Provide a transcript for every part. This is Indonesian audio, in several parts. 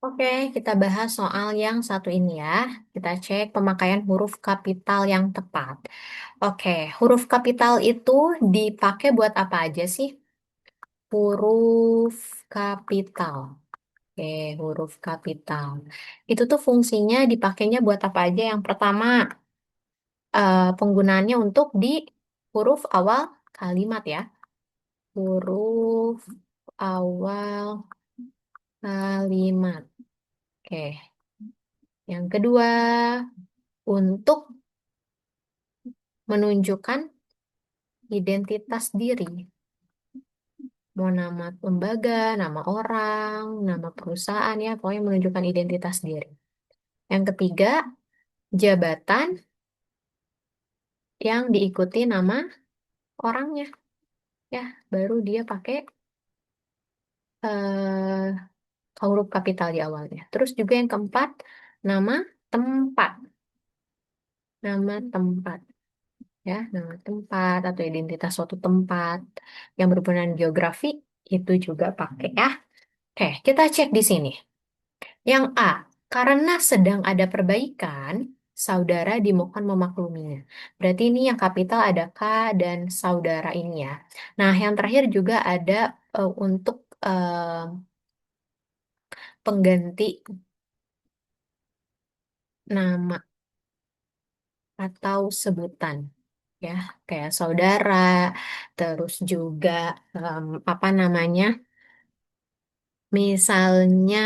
Oke, kita bahas soal yang satu ini ya. Kita cek pemakaian huruf kapital yang tepat. Oke, huruf kapital itu dipakai buat apa aja sih? Huruf kapital. Oke, huruf kapital. Itu tuh fungsinya dipakainya buat apa aja? Yang pertama, penggunaannya untuk di huruf awal kalimat ya. Huruf awal kalimat. Oke, yang kedua, untuk menunjukkan identitas diri, mau nama lembaga, nama orang, nama perusahaan ya, pokoknya menunjukkan identitas diri. Yang ketiga, jabatan yang diikuti nama orangnya, ya, baru dia pakai huruf kapital di awalnya. Terus juga yang keempat, nama tempat, nama tempat. Ya, nama tempat atau identitas suatu tempat yang berhubungan geografi itu juga pakai ya. Oke, kita cek di sini. Yang A, karena sedang ada perbaikan, saudara dimohon memakluminya. Berarti ini yang kapital ada K dan saudara ini ya. Nah, yang terakhir juga ada untuk pengganti nama atau sebutan. Ya, kayak saudara, terus juga apa namanya? Misalnya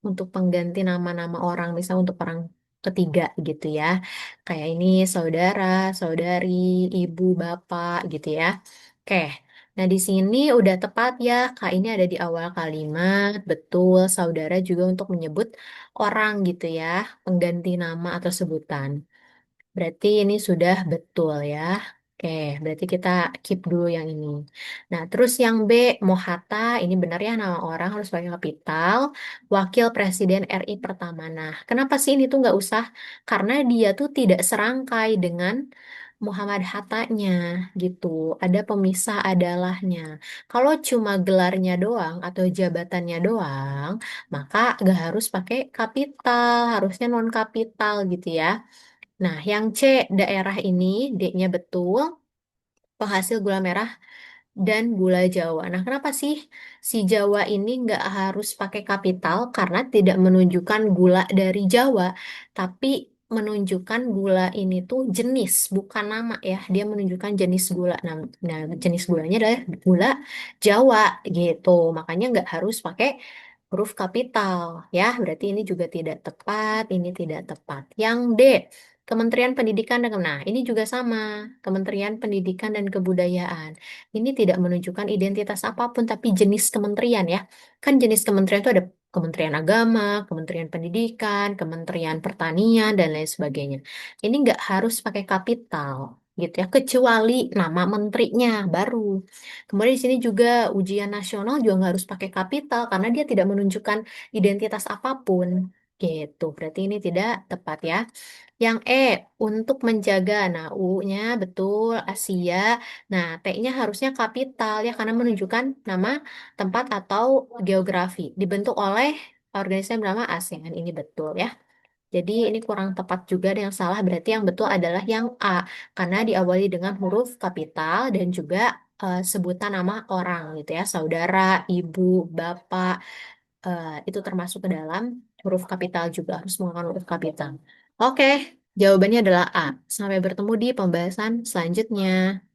untuk pengganti nama-nama orang, misal untuk orang ketiga gitu ya. Kayak ini saudara, saudari, ibu, bapak gitu ya. Oke. Nah, di sini udah tepat ya. Kak ini ada di awal kalimat, betul. Saudara juga untuk menyebut orang gitu ya, pengganti nama atau sebutan. Berarti ini sudah betul ya. Oke, berarti kita keep dulu yang ini. Nah, terus yang B, Mohatta, ini benar ya nama orang harus pakai kapital. Wakil Presiden RI pertama. Nah, kenapa sih ini tuh nggak usah? Karena dia tuh tidak serangkai dengan Muhammad Hattanya gitu. Ada pemisah adalahnya. Kalau cuma gelarnya doang atau jabatannya doang, maka nggak harus pakai kapital, harusnya non kapital gitu ya. Nah, yang C, daerah ini, D-nya betul, penghasil gula merah dan gula Jawa. Nah, kenapa sih si Jawa ini nggak harus pakai kapital? Karena tidak menunjukkan gula dari Jawa, tapi menunjukkan gula ini tuh jenis, bukan nama ya. Dia menunjukkan jenis gula. Nah, jenis gulanya adalah gula Jawa gitu. Makanya nggak harus pakai huruf kapital ya. Berarti ini juga tidak tepat, ini tidak tepat. Yang D, Kementerian Pendidikan dan nah ini juga sama, Kementerian Pendidikan dan Kebudayaan. Ini tidak menunjukkan identitas apapun, tapi jenis kementerian ya. Kan jenis kementerian itu ada Kementerian Agama, Kementerian Pendidikan, Kementerian Pertanian, dan lain sebagainya. Ini nggak harus pakai kapital, gitu ya, kecuali nama menterinya baru. Kemudian di sini juga ujian nasional juga nggak harus pakai kapital karena dia tidak menunjukkan identitas apapun, gitu. Berarti ini tidak tepat ya. Yang E, untuk menjaga. Nah, U-nya betul, Asia. Nah, T-nya harusnya kapital ya, karena menunjukkan nama tempat atau geografi. Dibentuk oleh organisasi yang bernama ASEAN. Ini betul ya. Jadi ini kurang tepat juga, ada yang salah. Berarti yang betul adalah yang A. Karena diawali dengan huruf kapital dan juga sebutan nama orang gitu ya. Saudara, ibu, bapak. Itu termasuk ke dalam huruf kapital juga. Harus menggunakan huruf kapital. Oke, jawabannya adalah A. Sampai bertemu di pembahasan selanjutnya.